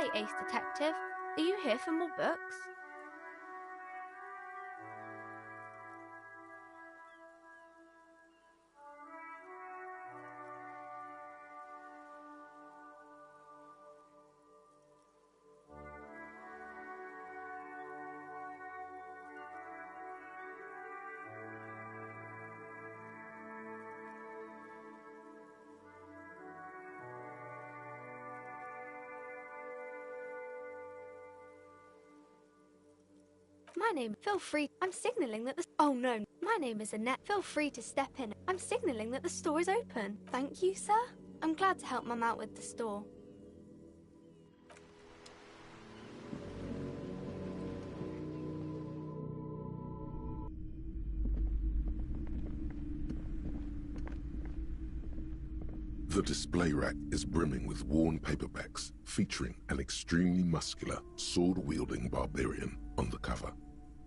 Hi, Ace Detective. Are you here for more books? My name, feel free. I'm signaling that the... Oh no, my name is Annette. Feel free to step in. I'm signaling that the store is open. Thank you, sir. I'm glad to help Mum out with the store. The display rack is brimming with worn paperbacks featuring an extremely muscular, sword-wielding barbarian on the cover.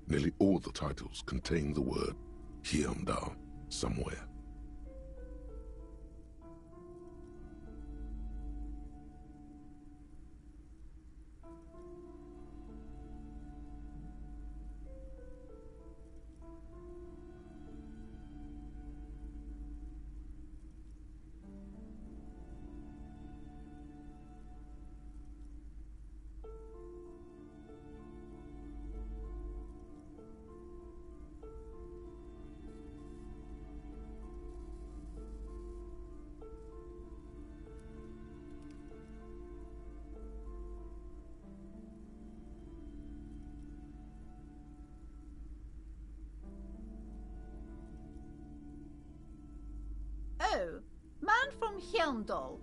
Nearly all the titles contain the word Hyundai somewhere. Oh, Man from Hyundai.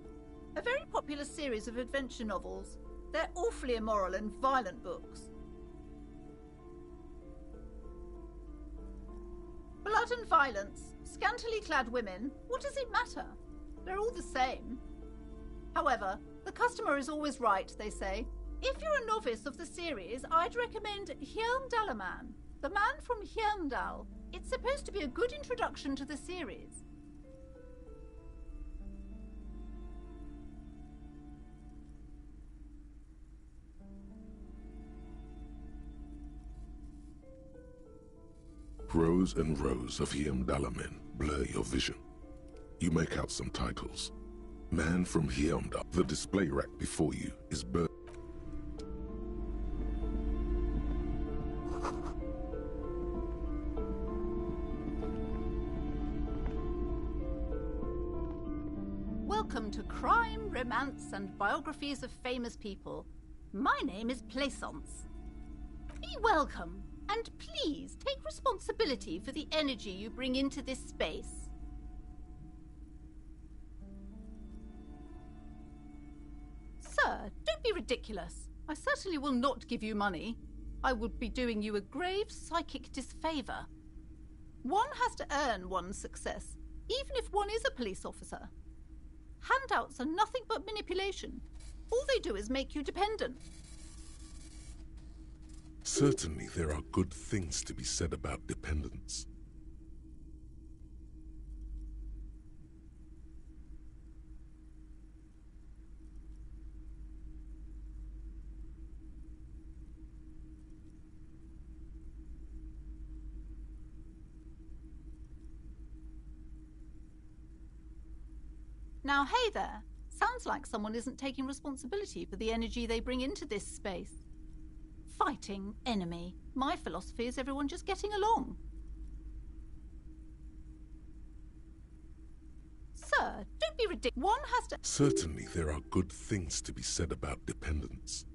A very popular series of adventure novels. They're awfully immoral and violent books. Blood and violence, scantily clad women, what does it matter? They're all the same. However, the customer is always right, they say. If you're a novice of the series, I'd recommend Hyundai, The Man from Hyundai. It's supposed to be a good introduction to the series. Rows and rows of Hyundai men blur your vision. You make out some titles. Man from Hyundai. The display rack before you is burnt. Welcome to Crime, Romance, and Biographies of Famous People. My name is Plaisance. Be welcome, and please take responsibility for the energy you bring into this space. Sir, don't be ridiculous. I certainly will not give you money. I would be doing you a grave psychic disfavor. One has to earn one's success, even if one is a police officer. Handouts are nothing but manipulation. All they do is make you dependent. Certainly there are good things to be said about dependence. Now, hey there. Sounds like someone isn't taking responsibility for the energy they bring into this space. Fighting enemy. My philosophy is everyone just getting along. Sir, don't be ridiculous. One has to... Certainly there are good things to be said about dependence.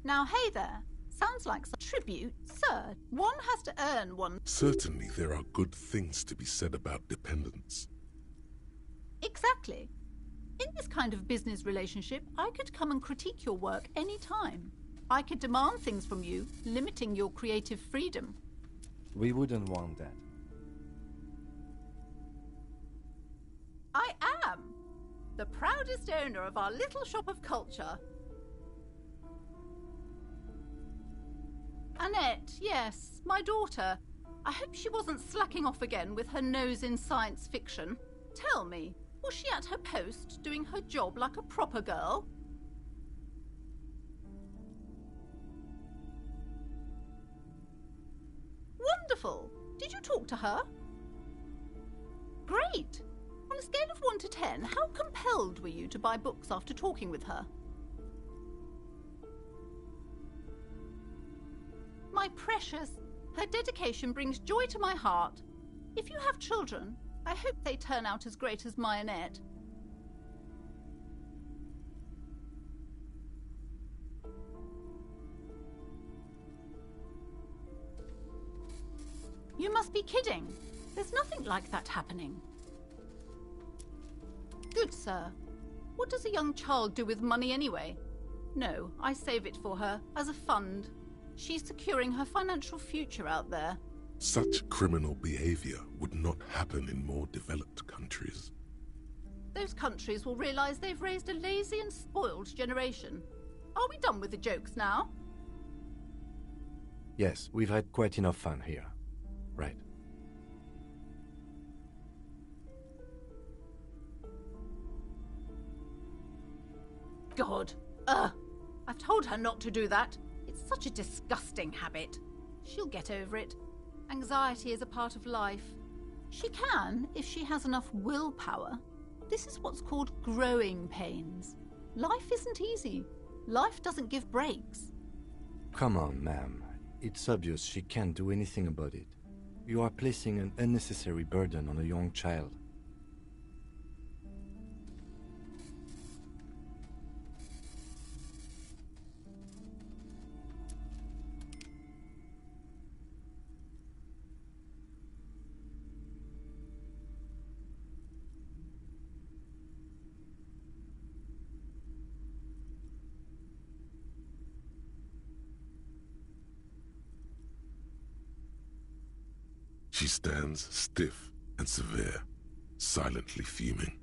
Now, hey there. Sounds like some tribute. Sir, one has to earn one... Certainly there are good things to be said about dependence. Exactly. In this kind of business relationship, I could come and critique your work any time. I could demand things from you, limiting your creative freedom. We wouldn't want that. I am the proudest owner of our little shop of culture. Annette, yes, my daughter. I hope she wasn't slacking off again with her nose in science fiction. Tell me, was she at her post, doing her job like a proper girl? Wonderful. Did you talk to her? Great. On a scale of 1 to 10, how compelled were you to buy books after talking with her? My precious, her dedication brings joy to my heart. If you have children, I hope they turn out as great as my Annette. You must be kidding. There's nothing like that happening. Good, sir. What does a young child do with money anyway? No, I save it for her, as a fund. She's securing her financial future out there. Such criminal behavior would not happen in more developed countries. Those countries will realize they've raised a lazy and spoiled generation. Are we done with the jokes now? Yes, we've had quite enough fun here. Right. God. I've told her not to do that. It's such a disgusting habit. She'll get over it. Anxiety is a part of life. She can, if she has enough willpower. This is what's called growing pains. Life isn't easy. Life doesn't give breaks. Come on, ma'am. It's obvious she can't do anything about it. You are placing an unnecessary burden on a young child. She stands stiff and severe, silently fuming.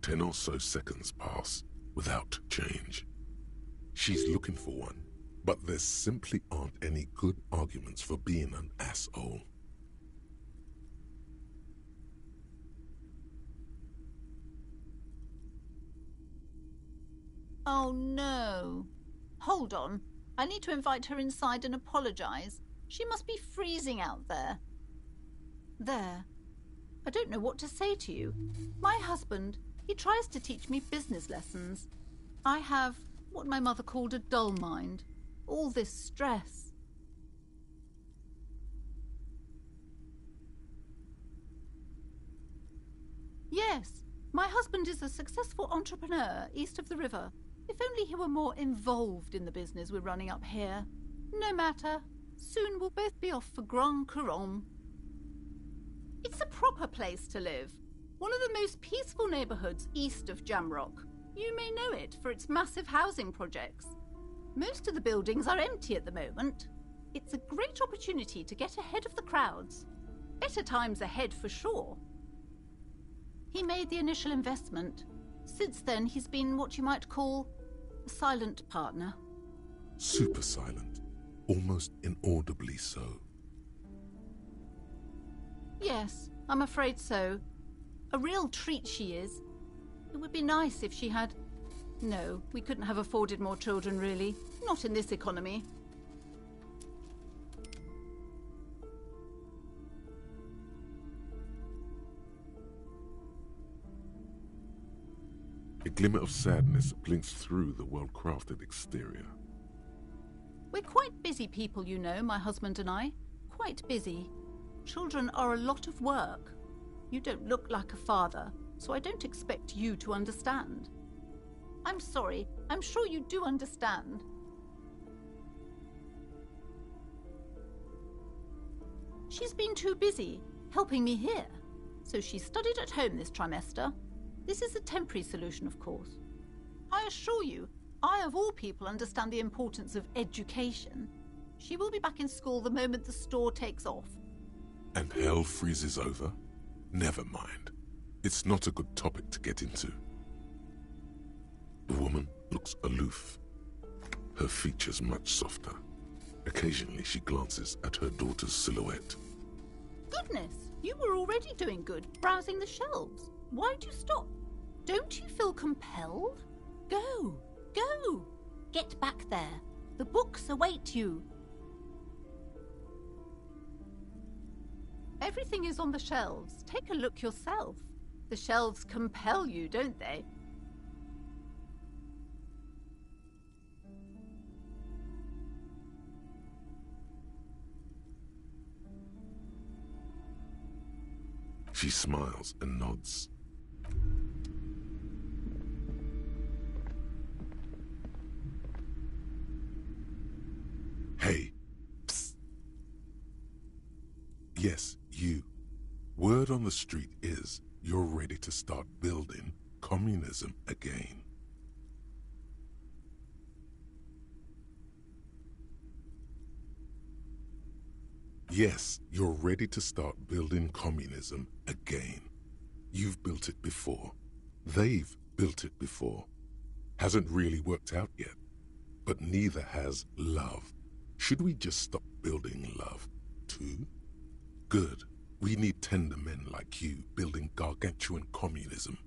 10 or so seconds pass without change. She's looking for one, but there simply aren't any good arguments for being an asshole. Oh no. Hold on. I need to invite her inside and apologize. She must be freezing out there. There. I don't know what to say to you. My husband, he tries to teach me business lessons. I have what my mother called a dull mind. All this stress. Yes, my husband is a successful entrepreneur east of the river. If only he were more involved in the business we're running up here. No matter. Soon we'll both be off for Grand Couronne. It's a proper place to live. One of the most peaceful neighbourhoods east of Jamrock. You may know it for its massive housing projects. Most of the buildings are empty at the moment. It's a great opportunity to get ahead of the crowds. Better times ahead for sure. He made the initial investment. Since then, he's been what you might call a silent partner. Super silent, almost inaudibly so. Yes, I'm afraid so. A real treat she is. It would be nice if she had... No, we couldn't have afforded more children, really. Not in this economy. A glimmer of sadness blinks through the well-crafted exterior. We're quite busy people, you know, my husband and I. Quite busy. Children are a lot of work. You don't look like a father, so I don't expect you to understand. I'm sorry. I'm sure you do understand. She's been too busy helping me here, so she studied at home this trimester. This is a temporary solution, of course. I assure you, I of all people understand the importance of education. She will be back in school the moment the store takes off. And hell freezes over? Never mind. It's not a good topic to get into. The woman looks aloof, her features much softer. Occasionally she glances at her daughter's silhouette. Goodness, you were already doing good, browsing the shelves. Why'd you stop? Don't you feel compelled? Go, go! Get back there. The books await you. Everything is on the shelves. Take a look yourself. The shelves compel you, don't they? She smiles and nods. Hey. Psst. Yes, you. Word on the street is you're ready to start building communism again. Yes, you're ready to start building communism again. You've built it before. They've built it before. Hasn't really worked out yet. But neither has love. Should we just stop building love, too? Good. We need tender men like you building gargantuan communism.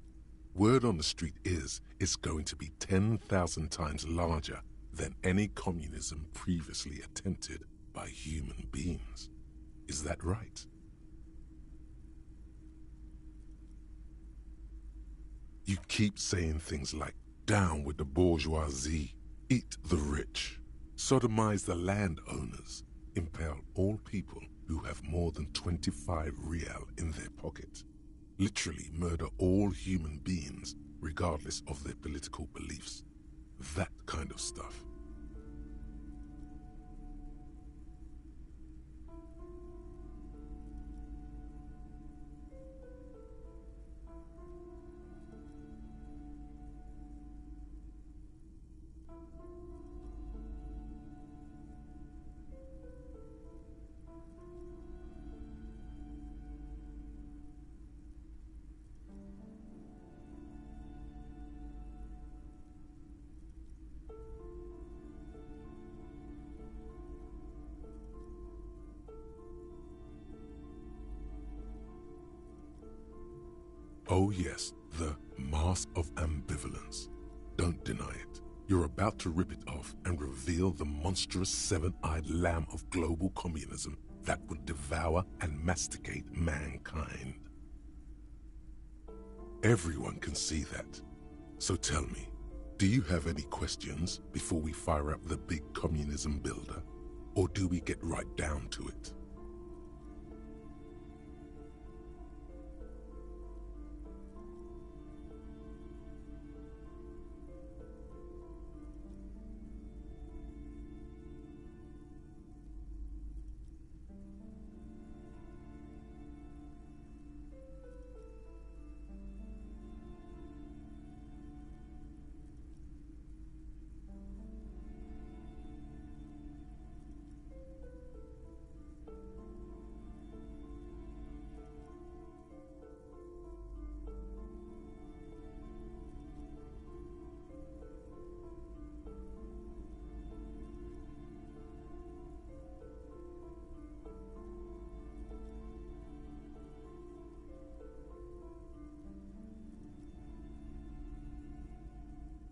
Word on the street is it's going to be 10,000 times larger than any communism previously attempted by human beings. Is that right? You keep saying things like, down with the bourgeoisie, eat the rich, sodomize the landowners, impale all people who have more than 25 real in their pocket, literally murder all human beings regardless of their political beliefs. That kind of stuff. Oh yes, the mask of ambivalence. Don't deny it. You're about to rip it off and reveal the monstrous seven-eyed lamb of global communism that would devour and masticate mankind. Everyone can see that. So tell me, do you have any questions before we fire up the big communism builder? Or do we get right down to it?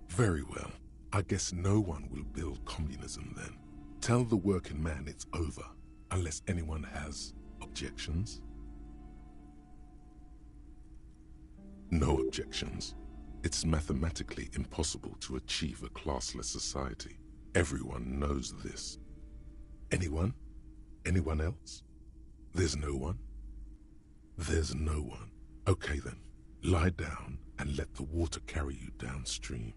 Very well. I guess no one will build communism then. Tell the working man it's over, unless anyone has objections. No objections. It's mathematically impossible to achieve a classless society. Everyone knows this. Anyone? Anyone else? There's no one? There's no one. Okay then, lie down and let the water carry you downstream.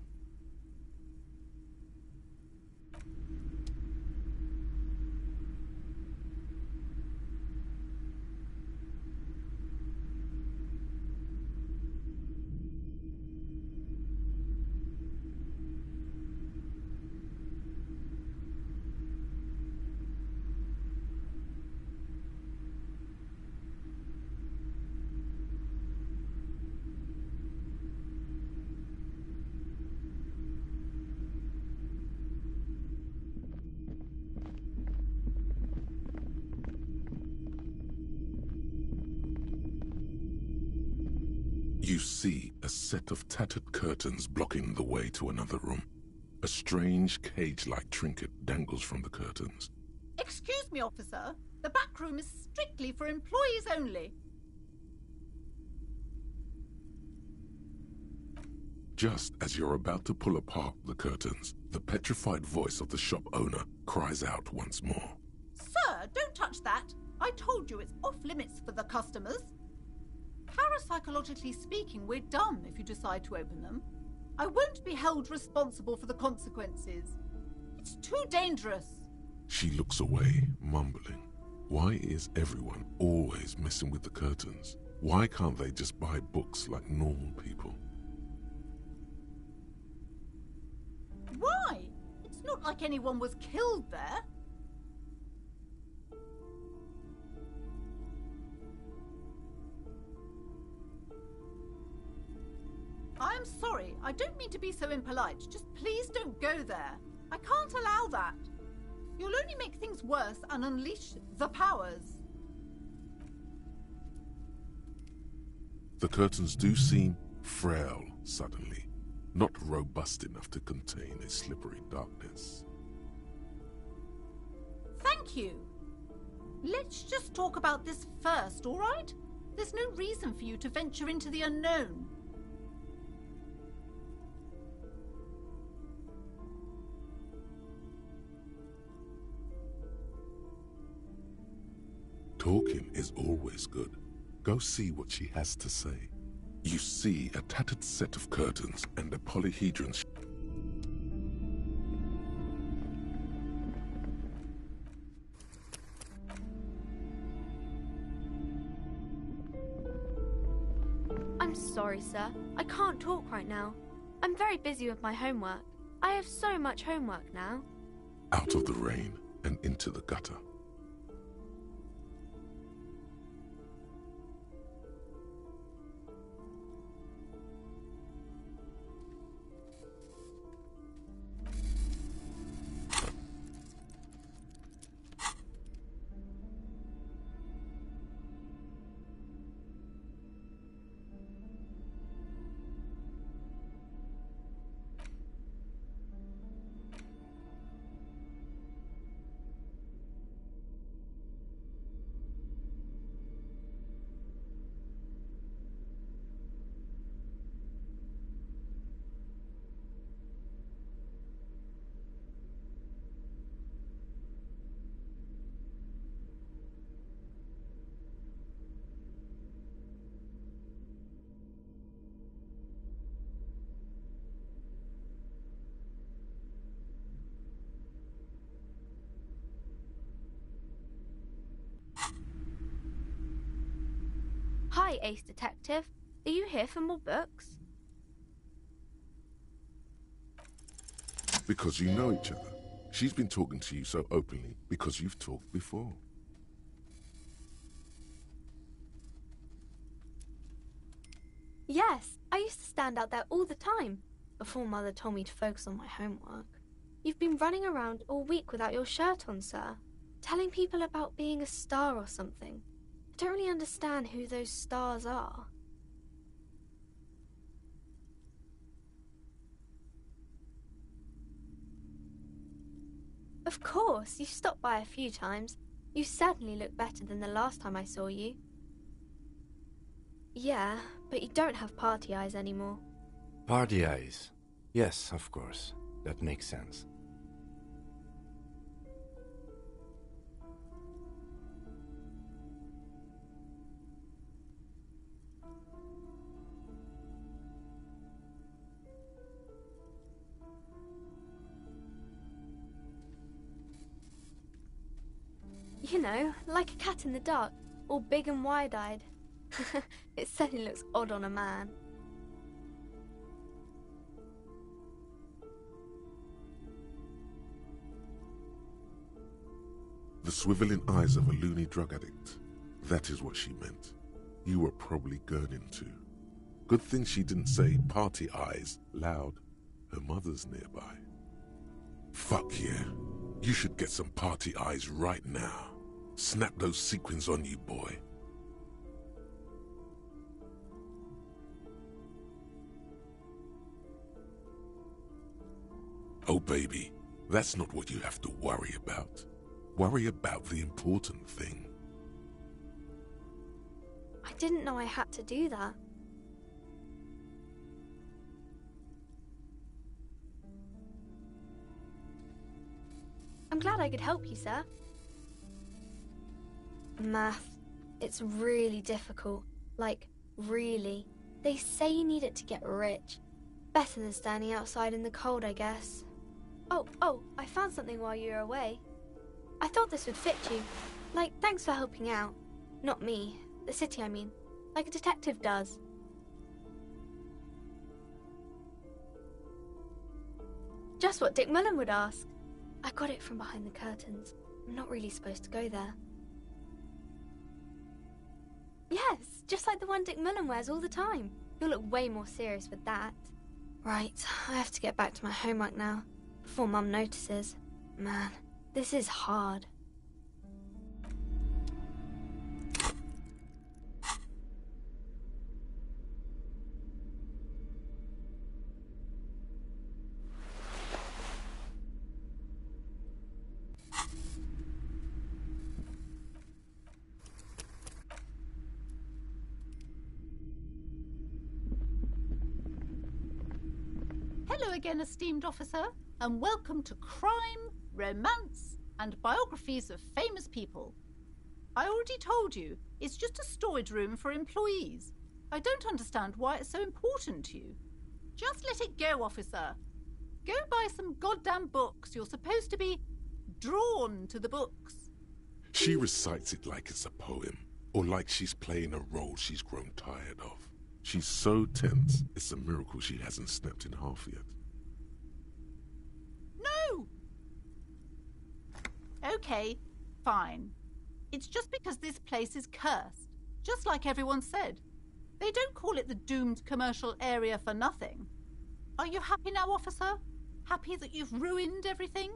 You see a set of tattered curtains blocking the way to another room. A strange cage-like trinket dangles from the curtains. If Excuse me, officer. The back room is strictly for employees only. Just as you're about to pull apart the curtains, the petrified voice of the shop owner cries out once more. Sir, don't touch that. I told you it's off limits for the customers. Parapsychologically speaking, we're dumb if you decide to open them. I won't be held responsible for the consequences. It's too dangerous. She looks away, mumbling. Why is everyone always messing with the curtains? Why can't they just buy books like normal people? Why? It's not like anyone was killed there. I'm sorry, I don't mean to be so impolite. Just please don't go there. I can't allow that. You'll only make things worse and unleash the powers. The curtains do seem frail suddenly, not robust enough to contain a slippery darkness. Thank you. Let's just talk about this first, all right? There's no reason for you to venture into the unknown. Talking is always good. Go see what she has to say. You see a tattered set of curtains and a polyhedron. I'm sorry, sir. I can't talk right now. I'm very busy with my homework. I have so much homework now. Out of the rain and into the gutter. Hi, Ace Detective. Are you here for more books? Because you know each other. She's been talking to you so openly because you've talked before. Yes, I used to stand out there all the time, before Mother told me to focus on my homework. You've been running around all week without your shirt on, sir, telling people about being a star or something. I don't really understand who those stars are. Of course, you stopped by a few times. You certainly look better than the last time I saw you. Yeah, but you don't have party eyes anymore. Party eyes. Yes, of course. That makes sense. You know, like a cat in the dark, all big and wide-eyed. It certainly looks odd on a man. The swiveling eyes of a loony drug addict. That is what she meant. You were probably gurning too. Good thing she didn't say party eyes loud. Her mother's nearby. Fuck yeah. You should get some party eyes right now. Snap those sequins on you, boy. Oh baby, that's not what you have to worry about. Worry about the important thing. I didn't know I had to do that. I'm glad I could help you, sir. Math. It's really difficult. Like, really. They say you need it to get rich. Better than standing outside in the cold, I guess. Oh, I found something while you were away. I thought this would fit you. Like, thanks for helping out. Not me. The city, I mean. Like a detective does. Just what Dick Mullen would ask. I got it from behind the curtains. I'm not really supposed to go there. Yes, just like the one Dick Mullen wears all the time. You'll look way more serious with that. Right, I have to get back to my homework now, before Mum notices. Man, this is hard. Hello again, esteemed officer, and welcome to Crime, Romance, and Biographies of Famous People. I already told you, it's just a storage room for employees. I don't understand why it's so important to you. Just let it go, officer. Go buy some goddamn books. You're supposed to be drawn to the books. She recites it like it's a poem, or like she's playing a role she's grown tired of. She's so tense, it's a miracle she hasn't snapped in half yet. No! Okay, fine. It's just because this place is cursed, just like everyone said. They don't call it the doomed commercial area for nothing. Are you happy now, officer? Happy that you've ruined everything?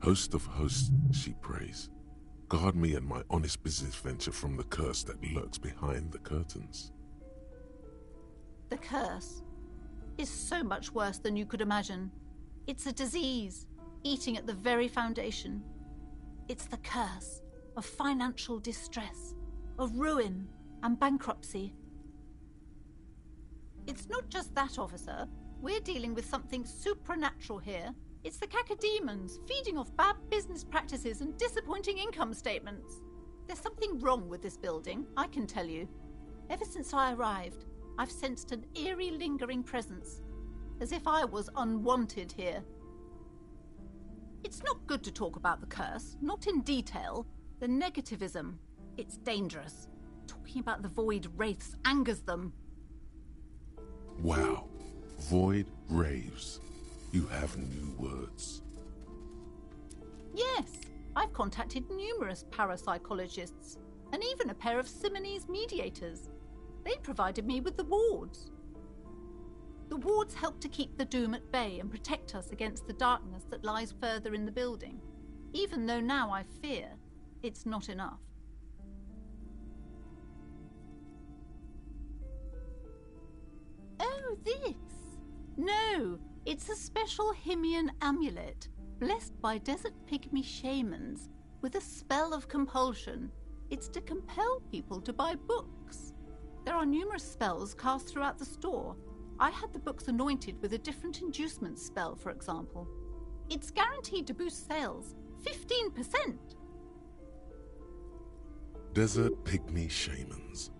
Host of hosts, she prays. Guard me and my honest business venture from the curse that lurks behind the curtains. The curse is so much worse than you could imagine. It's a disease, eating at the very foundation. It's the curse of financial distress, of ruin and bankruptcy. It's not just that, officer. We're dealing with something supernatural here. It's the cacodemons feeding off bad business practices and disappointing income statements. There's something wrong with this building, I can tell you. Ever since I arrived, I've sensed an eerie lingering presence, as if I was unwanted here. It's not good to talk about the curse, not in detail. The negativism, it's dangerous. Talking about the void wraiths angers them. Wow. Void raves. You have new words. Yes, I've contacted numerous parapsychologists, and even a pair of Simonese mediators. They provided me with the wards. The wards help to keep the doom at bay and protect us against the darkness that lies further in the building, even though now I fear it's not enough. Oh, this? No, it's a special Himian amulet, blessed by desert pygmy shamans, with a spell of compulsion. It's to compel people to buy books. There are numerous spells cast throughout the store. I had the books anointed with a different inducement spell, for example. It's guaranteed to boost sales 15%. Desert pygmy shamans.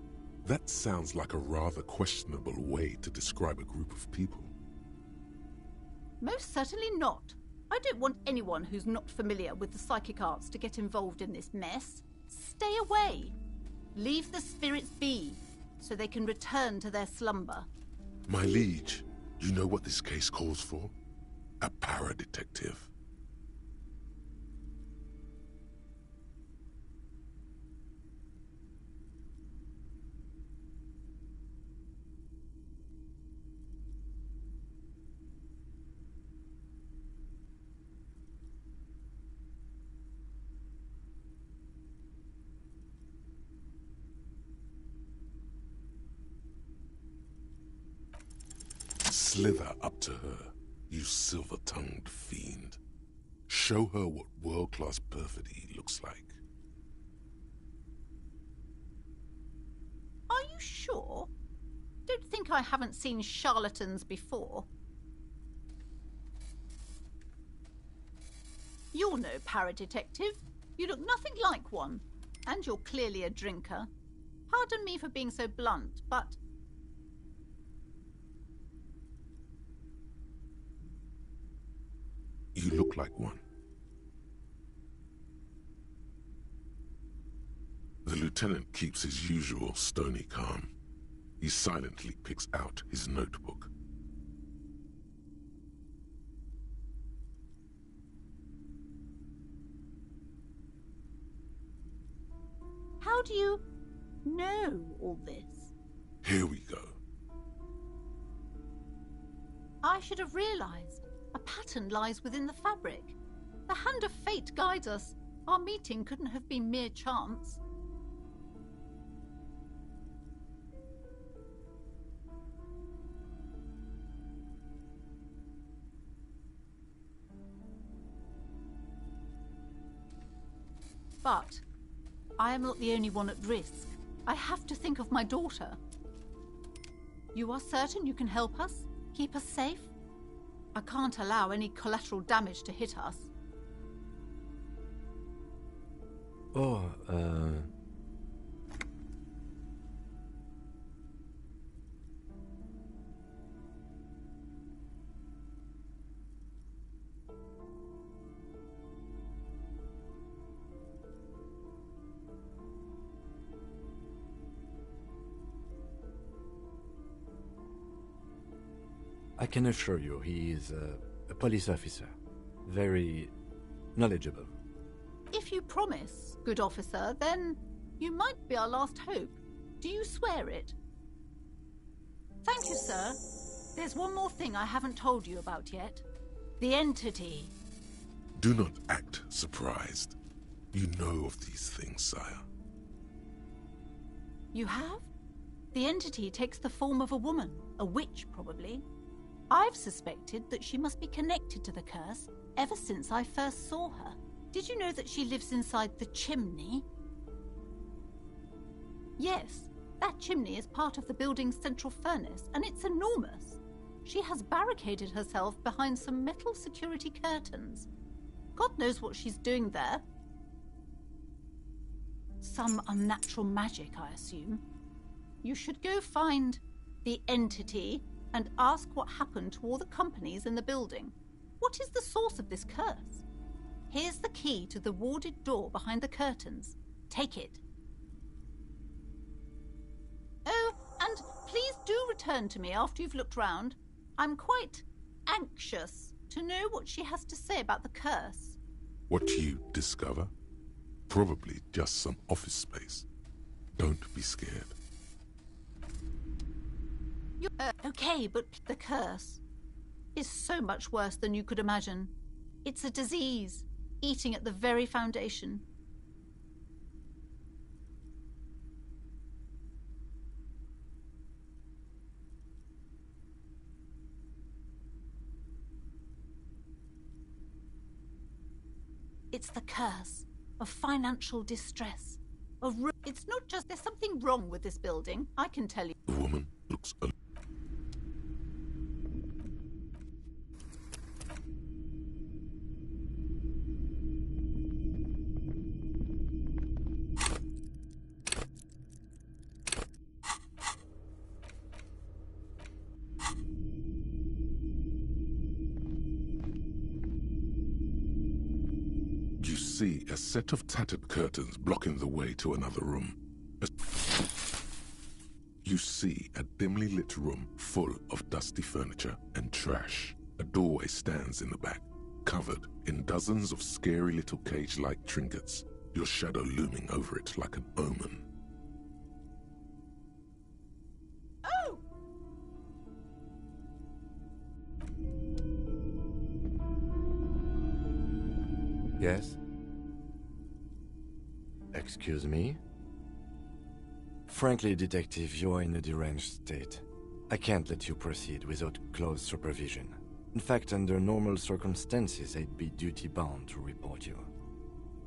That sounds like a rather questionable way to describe a group of people. Most certainly not. I don't want anyone who's not familiar with the psychic arts to get involved in this mess. Stay away. Leave the spirits be, so they can return to their slumber. My liege, you know what this case calls for? A para-detective. Slither up to her, you silver-tongued fiend. Show her what world-class perfidy looks like. Are you sure? Don't think I haven't seen charlatans before. You're no paradetective. You look nothing like one. And you're clearly a drinker. Pardon me for being so blunt, but... You look like one. The lieutenant keeps his usual stony calm. He silently picks out his notebook. How do you know all this? Here we go. I should have realized. A pattern lies within the fabric. The hand of fate guides us. Our meeting couldn't have been mere chance. But I am not the only one at risk. I have to think of my daughter. You are certain you can help us? Keep us safe? I can't allow any collateral damage to hit us. Oh, I can assure you he is a police officer. Very knowledgeable. If you promise, good officer, then you might be our last hope. Do you swear it? Thank you, sir. There's one more thing I haven't told you about yet. The entity. Do not act surprised. You know of these things, sire. You have? The entity takes the form of a woman, a witch probably. I've suspected that she must be connected to the curse ever since I first saw her. Did you know that she lives inside the chimney? Yes, that chimney is part of the building's central furnace, and it's enormous. She has barricaded herself behind some metal security curtains. God knows what she's doing there. Some unnatural magic, I assume. You should go find the entity and ask what happened to all the companies in the building. What is the source of this curse? Here's the key to the warded door behind the curtains. Take it. Oh, and please do return to me after you've looked round. I'm quite anxious to know what she has to say about the curse. What you discover? Probably just some office space. Don't be scared. Okay, but the curse is so much worse than you could imagine. It's a disease, eating at the very foundation. It's the curse of financial distress. It's not just there's something wrong with this building, I can tell you. The woman looks a You see a set of tattered curtains blocking the way to another room. You see a dimly lit room full of dusty furniture and trash. A doorway stands in the back, covered in dozens of scary little cage-like trinkets, your shadow looming over it like an omen. Oh! Yes? Excuse me? Frankly, Detective, you are in a deranged state. I can't let you proceed without close supervision. In fact, under normal circumstances, I'd be duty-bound to report you.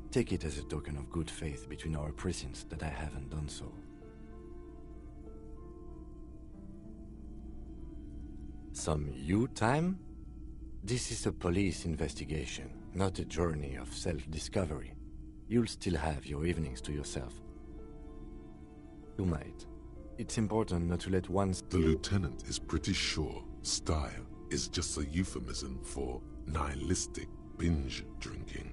Take it as a token of good faith between our precincts that I haven't done so. Some you time? This is a police investigation, not a journey of self-discovery. You'll still have your evenings to yourself. You might. It's important not to let one... The lieutenant is pretty sure style is just a euphemism for nihilistic binge drinking.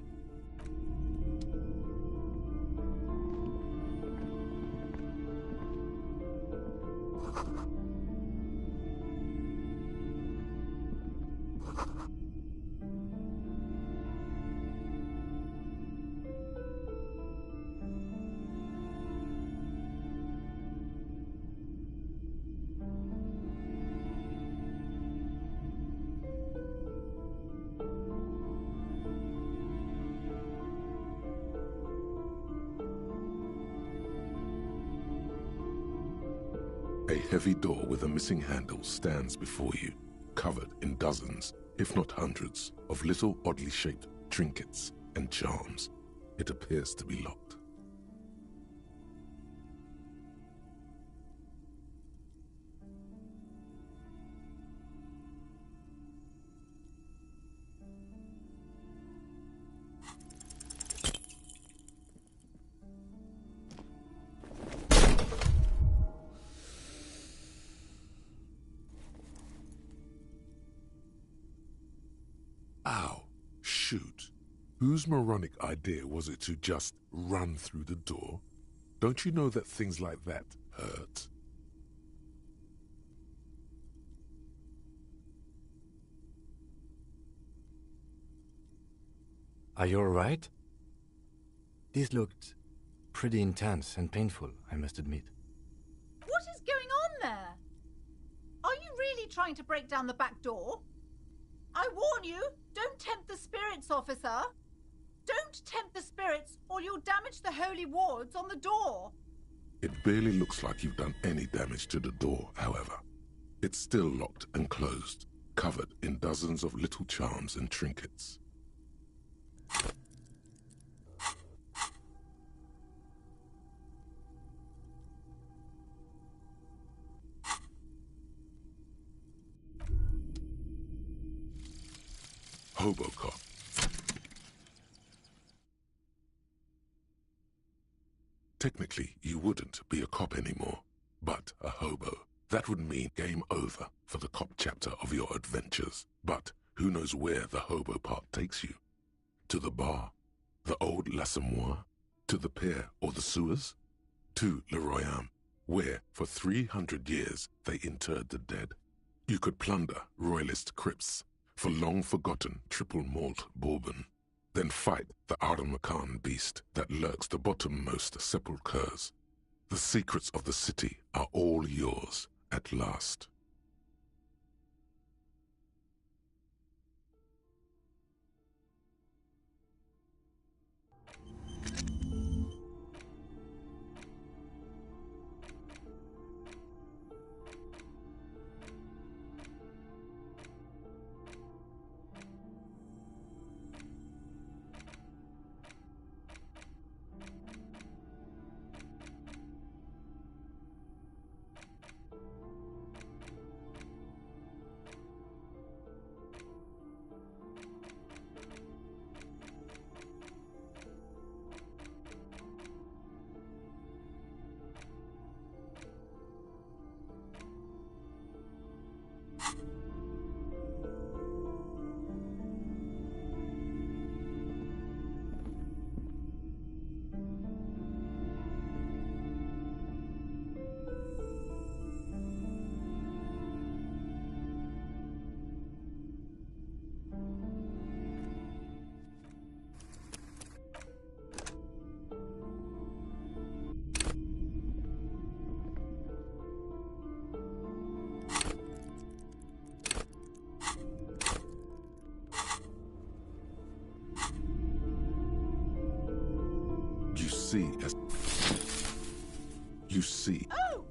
A heavy door with a missing handle stands before you, covered in dozens, if not hundreds, of little oddly shaped trinkets and charms. It appears to be locked. Ow, shoot. Whose moronic idea was it to just run through the door? Don't you know that things like that hurt? Are you alright? This looked pretty intense and painful, I must admit. What is going on there? Are you really trying to break down the back door? I warn you, don't tempt the spirits, officer. Don't tempt the spirits, or you'll damage the holy wards on the door. It barely looks like you've done any damage to the door, however. It's still locked and closed, covered in dozens of little charms and trinkets. Hobo cop. Technically, you wouldn't be a cop anymore, but a hobo. That would mean game over for the cop chapter of your adventures. But who knows where the hobo part takes you? To the bar? The old L'Assommoir? To the pier or the sewers? To Le Royaume, where for 300 years they interred the dead. You could plunder royalist crypts for long-forgotten triple malt bourbon, then fight the Aramakan beast that lurks the bottommost sepulchres. The secrets of the city are all yours at last. Oh!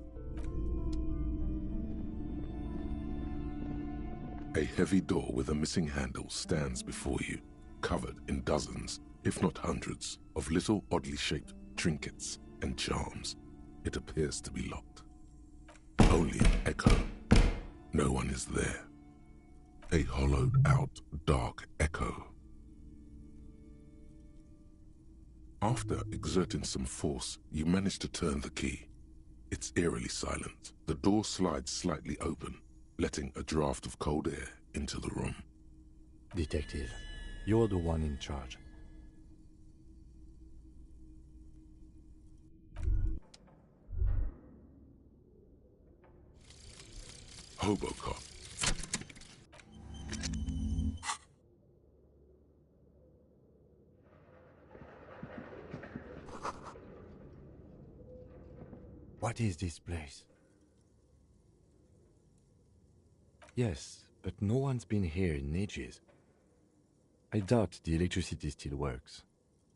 A heavy door with a missing handle stands before you, covered in dozens, if not hundreds, of little oddly shaped trinkets and charms. It appears to be locked. Only an echo. No one is there. A hollowed-out, dark echo. After exerting some force, you manage to turn the key. It's eerily silent. The door slides slightly open, letting a draft of cold air into the room. Detective, you're the one in charge. Hobocop. What is this place? Yes, but no one's been here in ages. I doubt the electricity still works.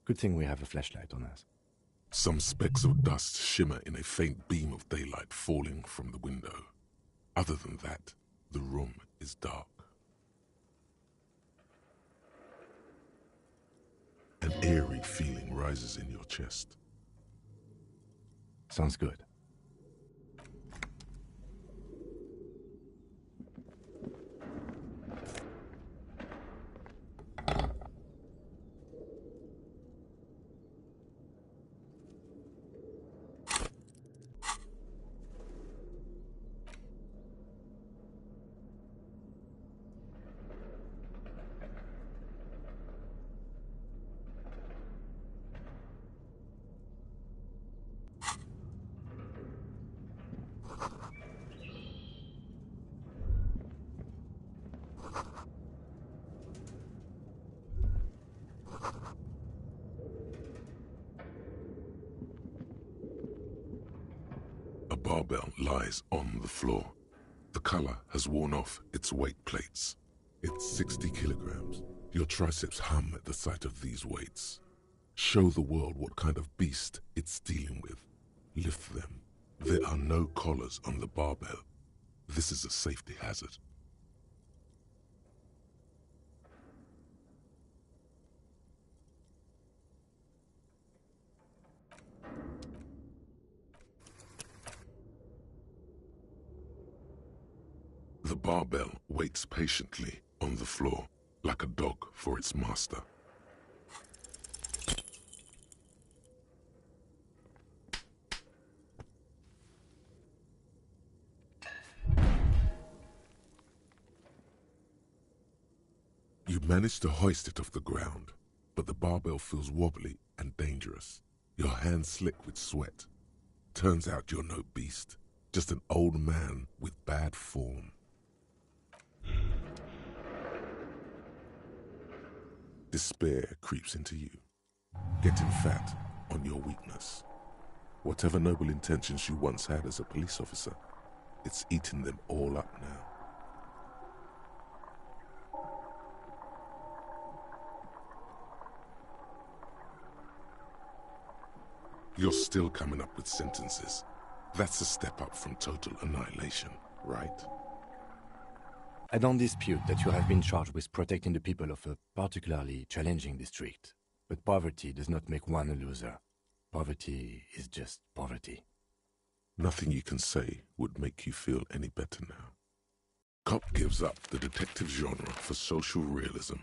Good thing we have a flashlight on us. Some specks of dust shimmer in a faint beam of daylight falling from the window. Other than that, the room is dark. An eerie feeling rises in your chest. Sounds good. A barbell lies on the floor. The color has worn off its weight plates. It's 60 kilograms. Your triceps hum at the sight of these weights. Show the world what kind of beast it's dealing with. Lift them. There are no collars on the barbell. This is a safety hazard. The barbell waits patiently on the floor, like a dog for its master. You manage to hoist it off the ground, but the barbell feels wobbly and dangerous. Your hands slick with sweat. Turns out you're no beast, just an old man with bad form. Despair creeps into you, getting fat on your weakness. Whatever noble intentions you once had as a police officer, it's eaten them all up now. You're still coming up with sentences. That's a step up from total annihilation, right? I don't dispute that you have been charged with protecting the people of a particularly challenging district. But poverty does not make one a loser. Poverty is just poverty. Nothing you can say would make you feel any better now. Cop gives up the detective genre for social realism.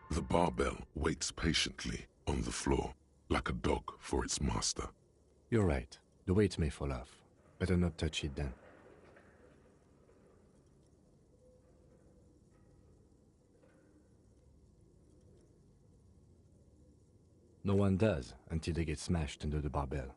The barbell waits patiently on the floor, like a dog for its master. You're right. The weight may fall off. Better not touch it then. No one does until they get smashed under the barbell.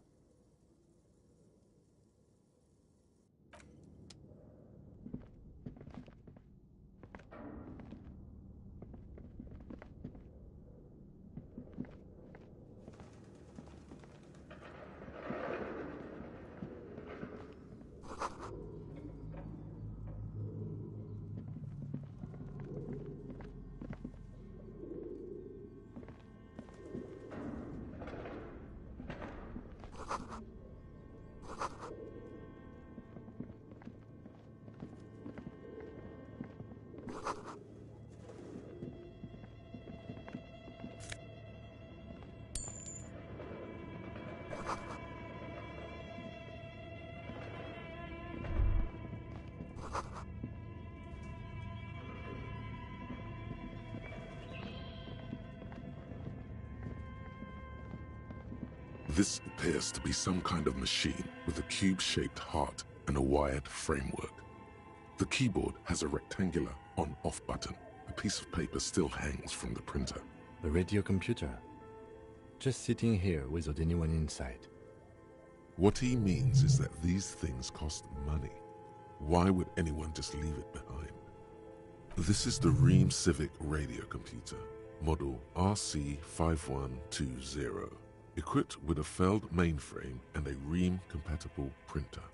This appears to be some kind of machine with a cube-shaped heart and a wired framework. The keyboard has a rectangular on-off button. A piece of paper still hangs from the printer. A radio computer. Just sitting here without anyone inside. What he means is that these things cost money. Why would anyone just leave it behind? This is the Ream Civic radio computer, model RC5120, equipped with a Feld mainframe and a Ream-compatible printer.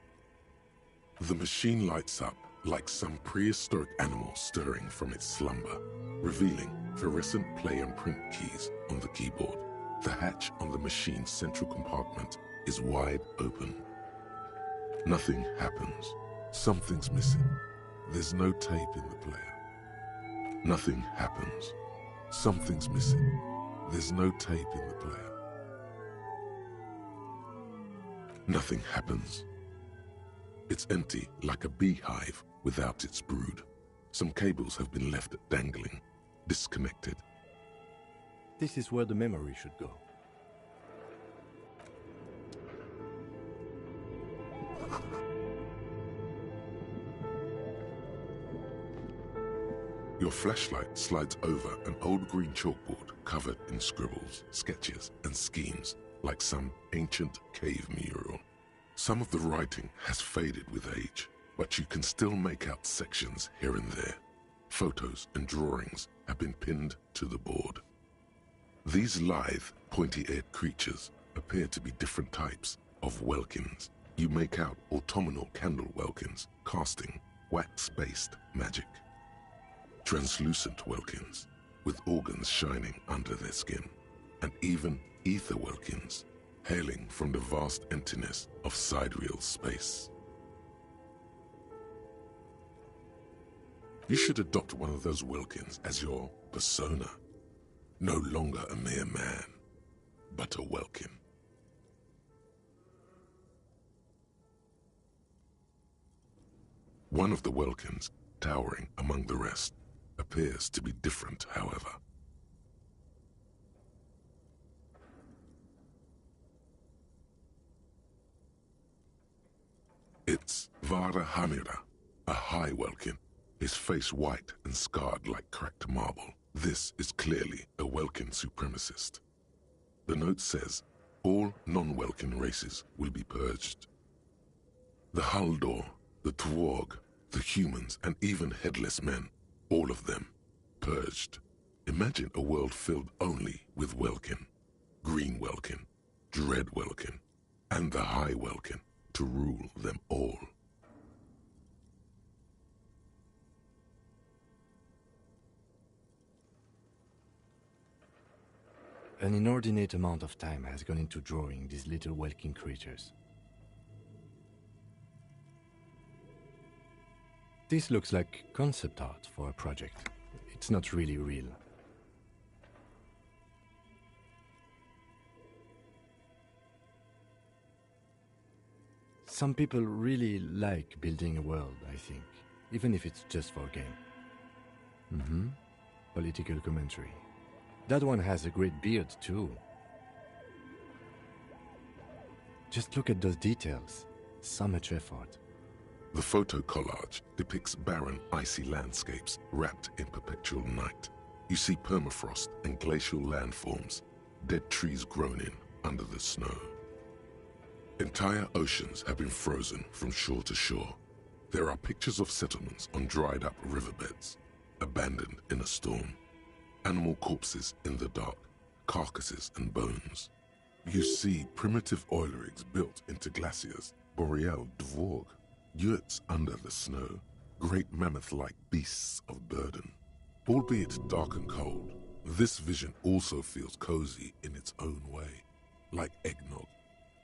The machine lights up like some prehistoric animal stirring from its slumber, revealing fluorescent play and print keys on the keyboard. The hatch on the machine's central compartment is wide open. Nothing happens. Something's missing. There's no tape in the player. Nothing happens. Something's missing. There's no tape in the player. Nothing happens. It's empty like a beehive without its brood. Some cables have been left dangling, disconnected. This is where the memory should go. Your flashlight slides over an old green chalkboard covered in scribbles, sketches, and schemes like some ancient cave mural. Some of the writing has faded with age, but you can still make out sections here and there. Photos and drawings have been pinned to the board. These lithe, pointy-eared creatures appear to be different types of welkins. You make out autumnal candle welkins casting wax-based magic. Translucent welkins with organs shining under their skin, and even ether welkins hailing from the vast emptiness of sidereal space. You should adopt one of those welkins as your persona. No longer a mere man, but a welkin. One of the welkins, towering among the rest, appears to be different, however. It's Vara Hamira, a high welkin, his face white and scarred like cracked marble. This is clearly a welkin supremacist. The note says, all non-welkin races will be purged. The Haldor, the Twarg, the humans, and even headless men, all of them, purged. Imagine a world filled only with welkin, green welkin, dread welkin, and the high welkin to rule them all. An inordinate amount of time has gone into drawing these little welkin creatures. This looks like concept art for a project. It's not really real. Some people really like building a world, I think, even if it's just for a game. Political commentary. That one has a great beard, too. Just look at those details. So much effort. The photo collage depicts barren, icy landscapes wrapped in perpetual night. You see permafrost and glacial landforms, dead trees grown in under the snow. Entire oceans have been frozen from shore to shore. There are pictures of settlements on dried-up riverbeds, abandoned in a storm. Animal corpses in the dark, carcasses and bones. You see primitive oil rigs built into glaciers, boreal dvorg, yurts under the snow, great mammoth-like beasts of burden. Albeit dark and cold, this vision also feels cozy in its own way, like eggnog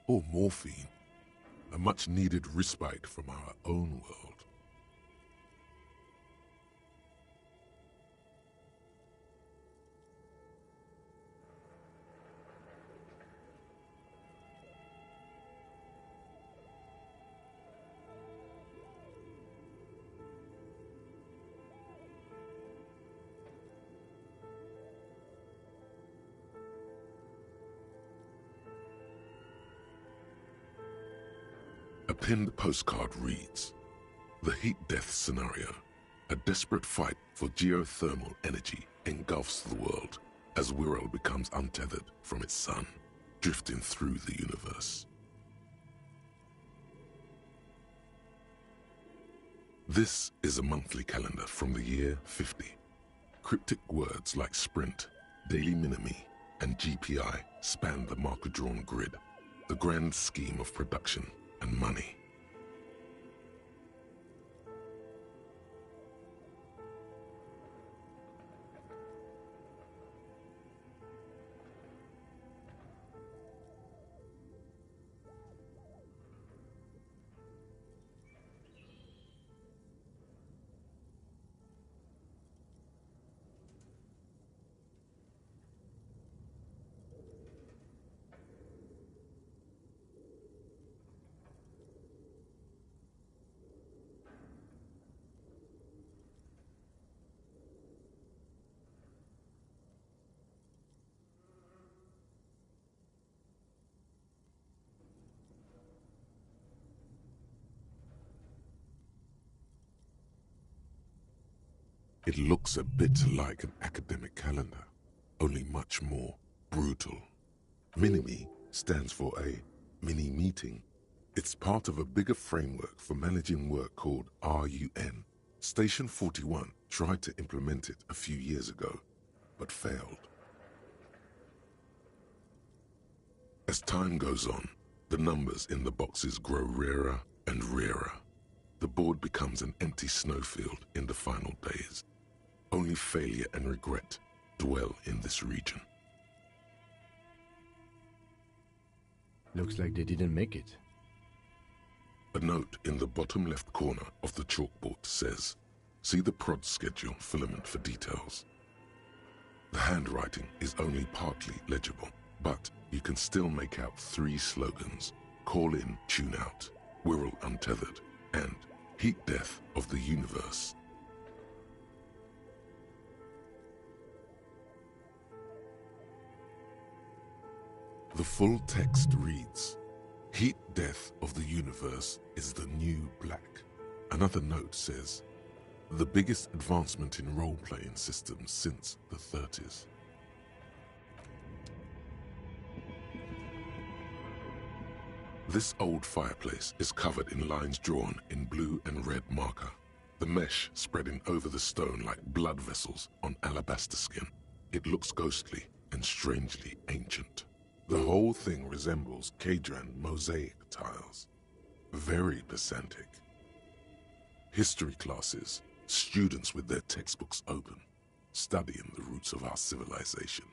or morphine, a much-needed respite from our own world. pinned postcard reads, "The heat death scenario. A desperate fight for geothermal energy engulfs the world as Wirral becomes untethered from its sun, drifting through the universe." This is a monthly calendar from the year 50. Cryptic words like sprint, daily minimi, and GPI span the marker-drawn grid, the grand scheme of production and money. It looks a bit like an academic calendar, only much more brutal. Minimi stands for a mini-meeting. It's part of a bigger framework for managing work called RUN. Station 41 tried to implement it a few years ago, but failed. As time goes on, the numbers in the boxes grow rarer and rarer. The board becomes an empty snowfield in the final days. Only failure and regret dwell in this region. Looks like they didn't make it. A note in the bottom left corner of the chalkboard says, "See the prod schedule filament for details." The handwriting is only partly legible, but you can still make out 3 slogans: "Call in, tune out," "Wirral untethered," and "Heat death of the universe." The full text reads, "Heat death of the universe is the new black." Another note says, "The biggest advancement in role-playing systems since the 30s. This old fireplace is covered in lines drawn in blue and red marker, the mesh spreading over the stone like blood vessels on alabaster skin. It looks ghostly and strangely ancient. The whole thing resembles Kadran mosaic tiles. Very pedantic. History classes, students with their textbooks open, studying the roots of our civilization.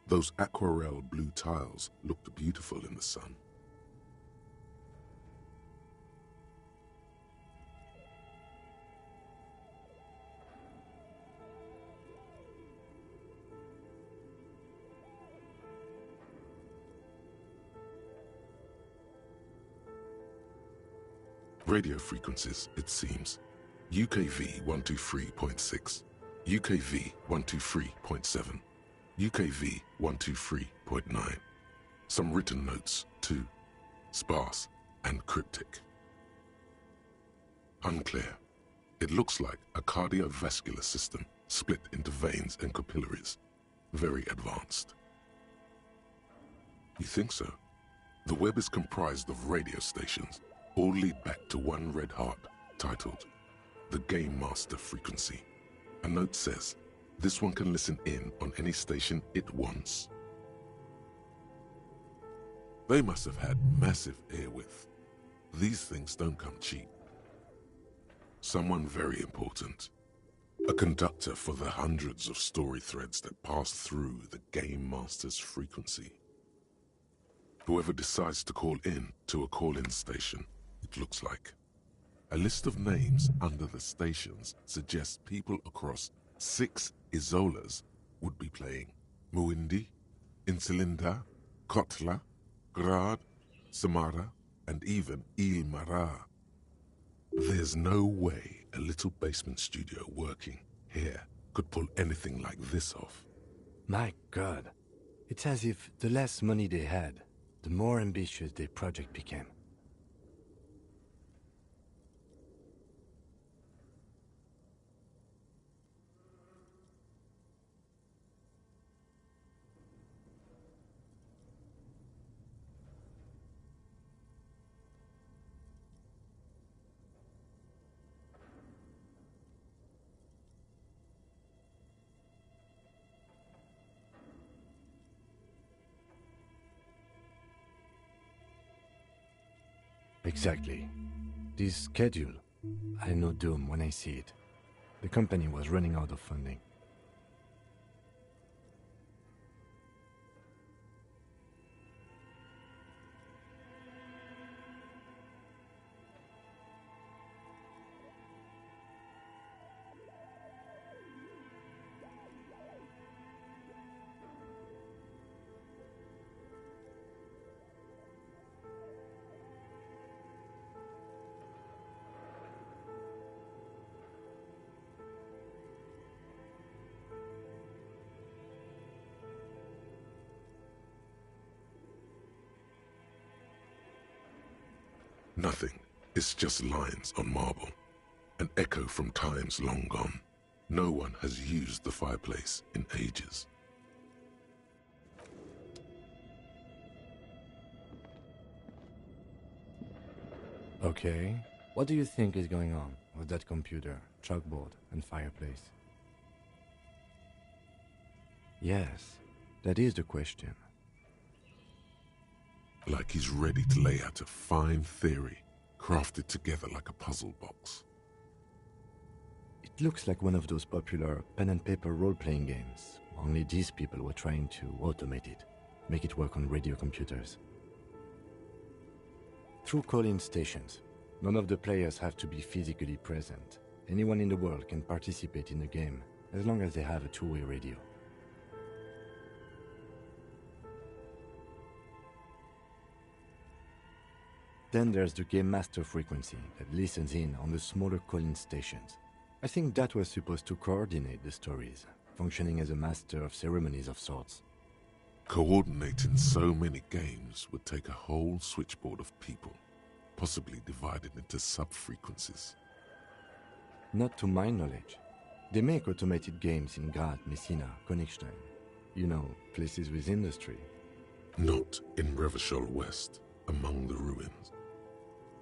Those aquarelle blue tiles looked beautiful in the sun. Radio frequencies, it seems. UKV 123.6, UKV 123.7, UKV 123.9. Some written notes, too. Sparse and cryptic. Unclear. It looks like a cardiovascular system split into veins and capillaries. Very advanced. You think so? The web is comprised of radio stations, all lead back to one red heart, titled the Game Master Frequency. A note says, this one can listen in on any station it wants. They must have had massive airwidth. These things don't come cheap. Someone very important. A conductor for the hundreds of story threads that pass through the Game Master's frequency. Whoever decides to call in to a call-in station, it looks like. A list of names under the stations suggests people across 6 Isolas would be playing. Muindi, Insulinda, Kotla, Grad, Samara, and even Il Mara. There's no way a little basement studio working here could pull anything like this off. My God. It's as if the less money they had, the more ambitious their project became. Exactly. This schedule, I know doom when I see it. The company was running out of funding. Nothing. It's just lines on marble. An echo from times long gone. No one has used the fireplace in ages. Okay. What do you think is going on with that computer, chalkboard, and fireplace? Yes, that is the question. Like he's ready to lay out a fine theory, crafted together like a puzzle box. It looks like one of those popular pen and paper role-playing games, only these people were trying to automate it, make it work on radio computers. Through call-in stations, none of the players have to be physically present. Anyone in the world can participate in the game, as long as they have a two-way radio. Then there's the Game Master frequency that listens in on the smaller call-in stations. I think that was supposed to coordinate the stories, functioning as a master of ceremonies of sorts. Coordinating so many games would take a whole switchboard of people, possibly divided into sub-frequencies. Not to my knowledge. They make automated games in Graz, Messina, Königstein. You know, places with industry. Not in Revachol West, among the ruins.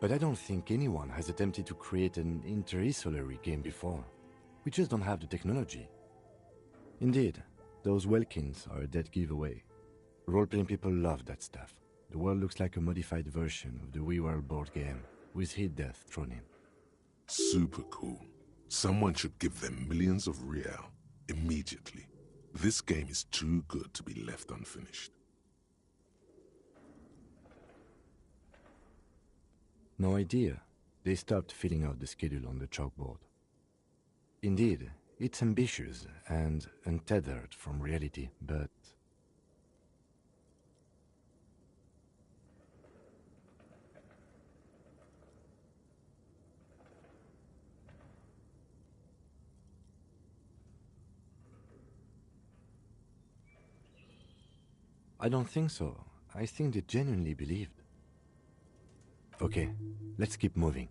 But I don't think anyone has attempted to create an inter-isolary game before. We just don't have the technology. Indeed, those Welkins are a dead giveaway. Role-playing people love that stuff. The world looks like a modified version of the WeWorld board game, with hit death thrown in. Super cool. Someone should give them millions of real, immediately. This game is too good to be left unfinished. No idea. They stopped filling out the schedule on the chalkboard. Indeed, it's ambitious and untethered from reality, but... I don't think so. I think they genuinely believed. Okay, let's keep moving.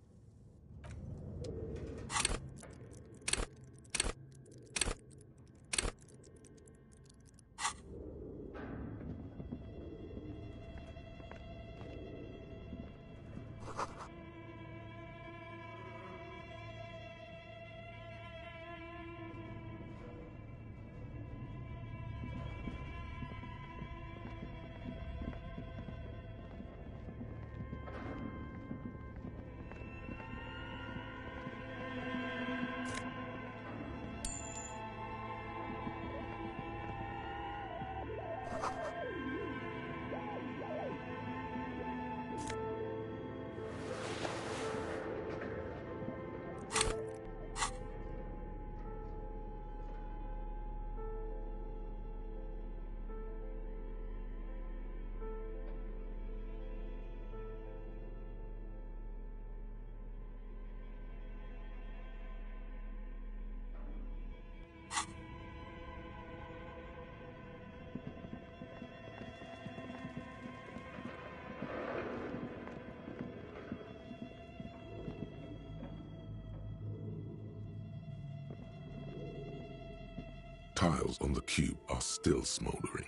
Tiles on the cube are still smoldering.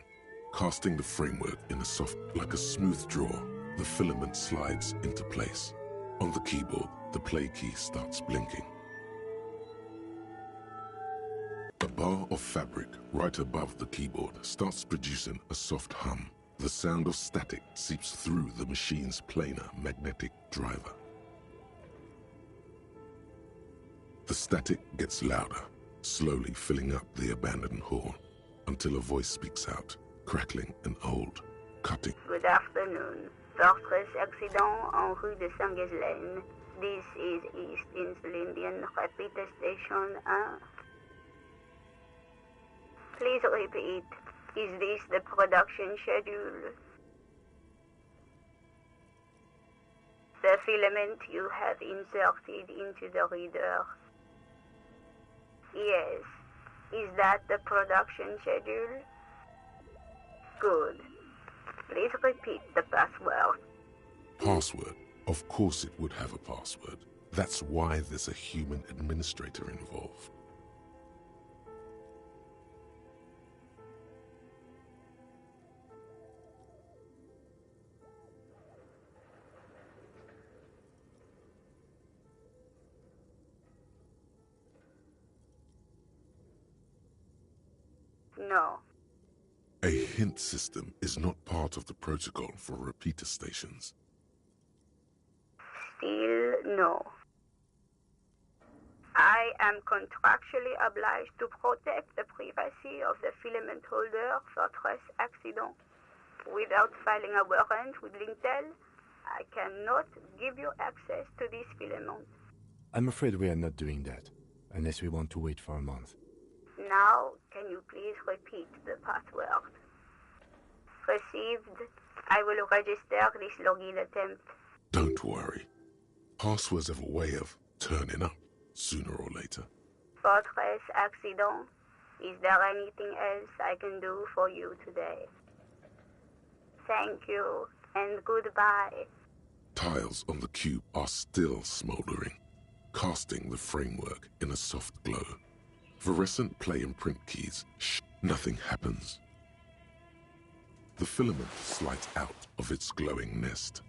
Casting the framework in a like a smooth draw, the filament slides into place. On the keyboard, the play key starts blinking. A bar of fabric right above the keyboard starts producing a soft hum. The The sound of static seeps through the machine's planar magnetic driver. The static gets louder, slowly filling up the abandoned hall, until a voice speaks out, crackling and old, cutting. Good afternoon. Fortress accident en rue de Saint-Ghislaine. This is East Insulindian Repeater Station 1. Please repeat. Is this the production schedule? The filament you have inserted into the reader. Yes. Is that the production schedule? Good. Please repeat the password. Password? Of course it would have a password. That's why there's a human administrator involved. No. A hint system is not part of the protocol for repeater stations. Still no. I am contractually obliged to protect the privacy of the filament holder for Fortress accident. Without filing a warrant with Lintel, I cannot give you access to this filament. I'm afraid we are not doing that, unless we want to wait for a month. Now, can you please repeat the password? Received. I will register this login attempt. Don't worry. Passwords have a way of turning up sooner or later. Fortress accident. Is there anything else I can do for you today? Thank you, and goodbye. Tiles on the cube are still smoldering, casting the framework in a soft glow. Fluorescent play and print keys. Nothing happens. The filament slides out of its glowing nest,